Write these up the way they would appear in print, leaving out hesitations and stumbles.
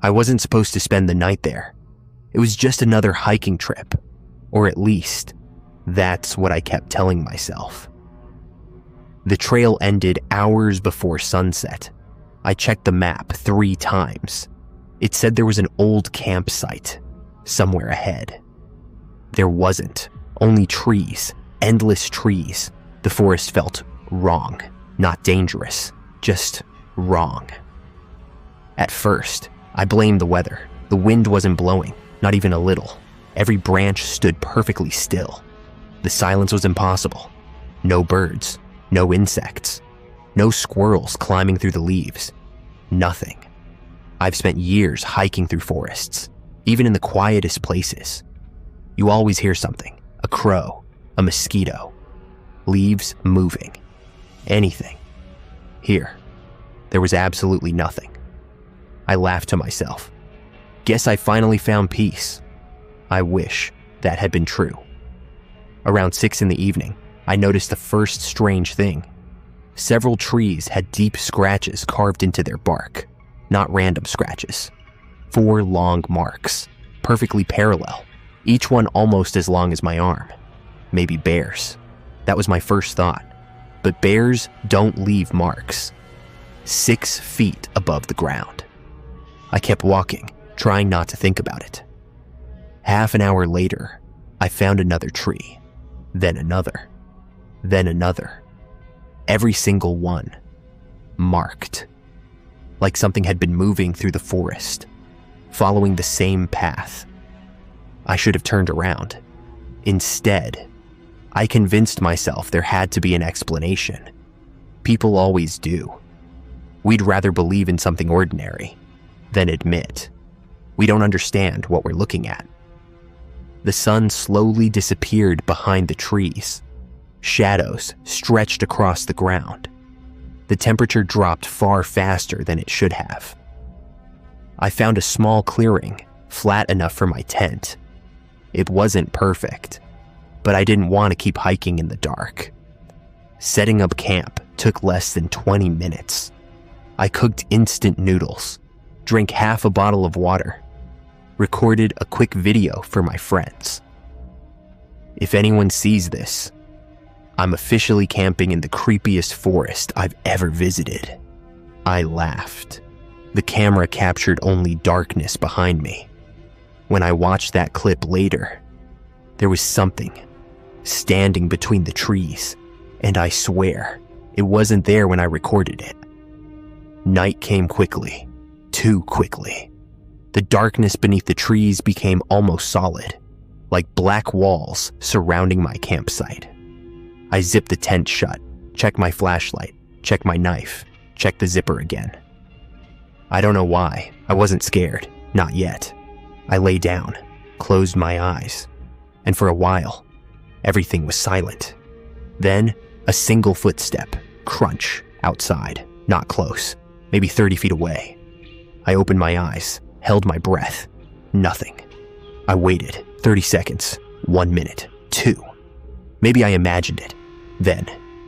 I wasn't supposed to spend the night there. It was just another hiking trip. Or at least, that's what I kept telling myself. The trail ended hours before sunset. I checked the map 3 times. It said there was an old campsite somewhere ahead. There wasn't. Only trees. Endless trees. The forest felt wrong. Not dangerous. Just wrong. At first, I blamed the weather. The wind wasn't blowing. Not even a little. Every branch stood perfectly still. The silence was impossible. No birds. No insects. No squirrels climbing through the leaves. Nothing. I've spent years hiking through forests, even in the quietest places. You always hear something. A crow. A mosquito. Leaves moving. Anything. Here, there was absolutely nothing. I laughed to myself. Guess I finally found peace. I wish that had been true. Around 6 in the evening, I noticed the first strange thing. Several trees had deep scratches carved into their bark. Not random scratches. 4 long marks, perfectly parallel, each one almost as long as my arm. Maybe bears. That was my first thought. But bears don't leave marks. 6 feet above the ground. I kept walking, trying not to think about it. Half an hour later, I found another tree. Then another. Then another. Every single one. Marked. Like something had been moving through the forest, following the same path. I should have turned around. Instead, I convinced myself there had to be an explanation. People always do. We'd rather believe in something ordinary than admit we don't understand what we're looking at. The sun slowly disappeared behind the trees. Shadows stretched across the ground. The temperature dropped far faster than it should have. I found a small clearing, flat enough for my tent. It wasn't perfect, but I didn't want to keep hiking in the dark. Setting up camp took less than 20 minutes. I cooked instant noodles, drank half a bottle of water, recorded a quick video for my friends. If anyone sees this, I'm officially camping in the creepiest forest I've ever visited. I laughed. The camera captured only darkness behind me. When I watched that clip later, there was something standing between the trees, and I swear it wasn't there when I recorded it. Night came quickly, too quickly. The darkness beneath the trees became almost solid, like black walls surrounding my campsite. I zipped the tent shut, checked my flashlight, checked my knife, checked the zipper again. I don't know why. I wasn't scared. Not yet. I lay down, closed my eyes, and for a while, everything was silent. Then, a single footstep, crunch, outside, not close, maybe 30 feet away. I opened my eyes, held my breath. Nothing. I waited 30 seconds, 1 minute, 2. Maybe I imagined it. Then,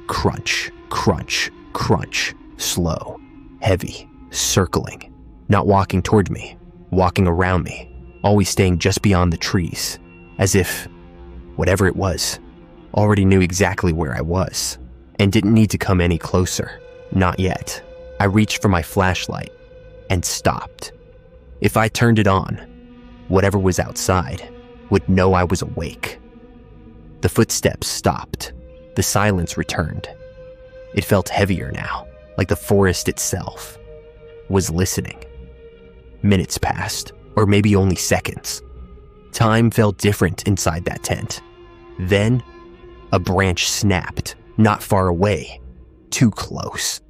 crunch, crunch, crunch, slow, heavy, circling, not walking toward me, walking around me, always staying just beyond the trees, as if, whatever it was, already knew exactly where I was, and didn't need to come any closer. Not yet. I reached for my flashlight and stopped. If I turned it on, whatever was outside would know I was awake. The footsteps stopped. The silence returned. It felt heavier now, like the forest itself was listening. Minutes passed, or maybe only seconds. Time felt different inside that tent. Then, a branch snapped, not far away, too close.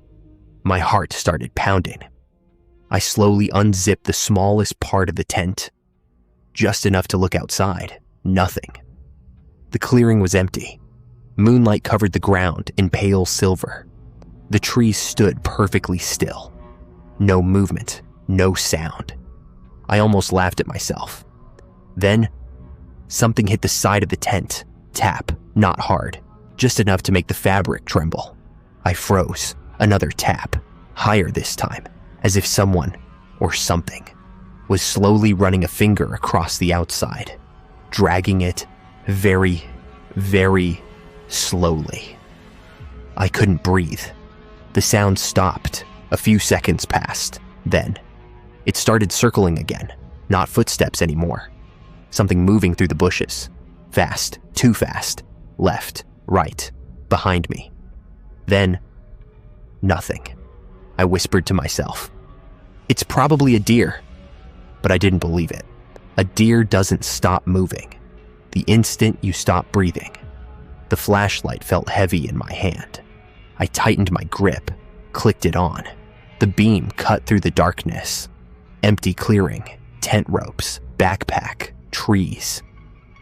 My heart started pounding. I slowly unzipped the smallest part of the tent, just enough to look outside. Nothing. The clearing was empty. Moonlight covered the ground in pale silver. The trees stood perfectly still. No movement, no sound. I almost laughed at myself. Then, something hit the side of the tent. Tap, not hard, just enough to make the fabric tremble. I froze. Another tap, higher this time, as if someone or something was slowly running a finger across the outside, dragging it very, very slowly. I couldn't breathe. The sound stopped. A few seconds passed. Then, it started circling again. Not footsteps anymore. Something moving through the bushes. Fast, too fast. Left, right, behind me. Then, nothing. I whispered to myself. It's probably a deer. But I didn't believe it. A deer doesn't stop moving the instant you stop breathing. The flashlight felt heavy in my hand. I tightened my grip, clicked it on. The beam cut through the darkness. Empty clearing, tent ropes, backpack, trees.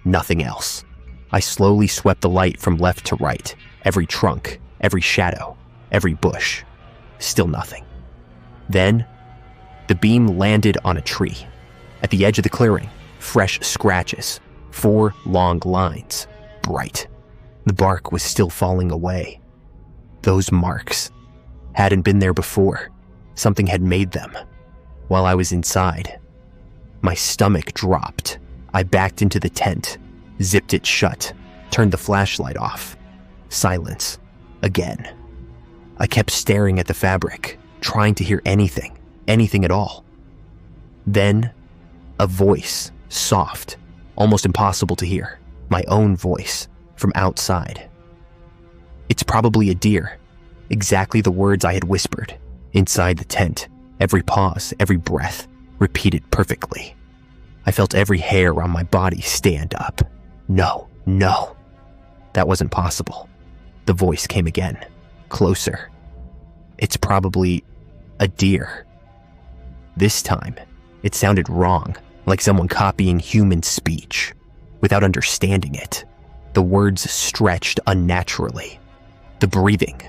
Nothing else. I slowly swept the light from left to right, every trunk, every shadow, every bush. Still nothing. Then, the beam landed on a tree. At the edge of the clearing, fresh scratches, 4 long lines, bright. The bark was still falling away. Those marks hadn't been there before. Something had made them. While I was inside, my stomach dropped. I backed into the tent, zipped it shut, turned the flashlight off. Silence. Again. I kept staring at the fabric, trying to hear anything at all. Then, a voice, soft, almost impossible to hear, my own voice, from outside. It's probably a deer. Exactly the words I had whispered. Inside the tent, every pause, every breath, repeated perfectly. I felt every hair on my body stand up. No. That wasn't possible. The voice came again, closer. It's probably a deer. This time, it sounded wrong, like someone copying human speech, without understanding it. The words stretched unnaturally. The breathing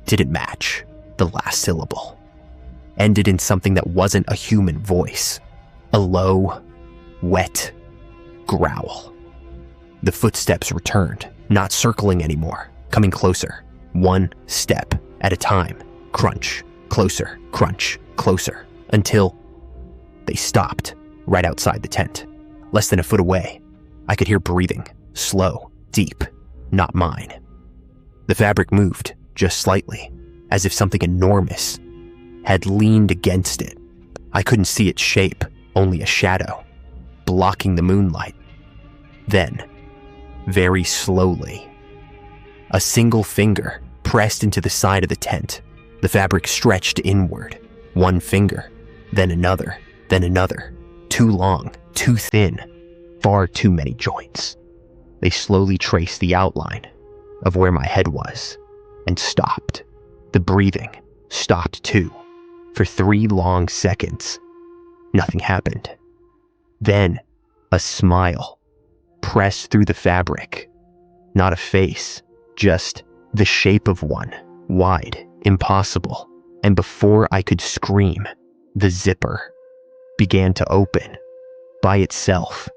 didn't match. The last syllable ended in something that wasn't a human voice. A low, wet growl. The footsteps returned, not circling anymore, coming closer, 1 step at a time. Crunch, closer, crunch, closer, until they stopped right outside the tent. Less than a foot away, I could hear breathing, slow, deep, not mine. The fabric moved, just slightly, as if something enormous had leaned against it. I couldn't see its shape, only a shadow, blocking the moonlight. Then, very slowly, a single finger pressed into the side of the tent. The fabric stretched inward, 1 finger, then another, too long, too thin, far too many joints. They slowly traced the outline of where my head was and stopped. The breathing stopped too. For 3 long seconds, nothing happened. Then, a smile pressed through the fabric. Not a face, just the shape of one, wide, impossible. And before I could scream, the zipper began to open by itself.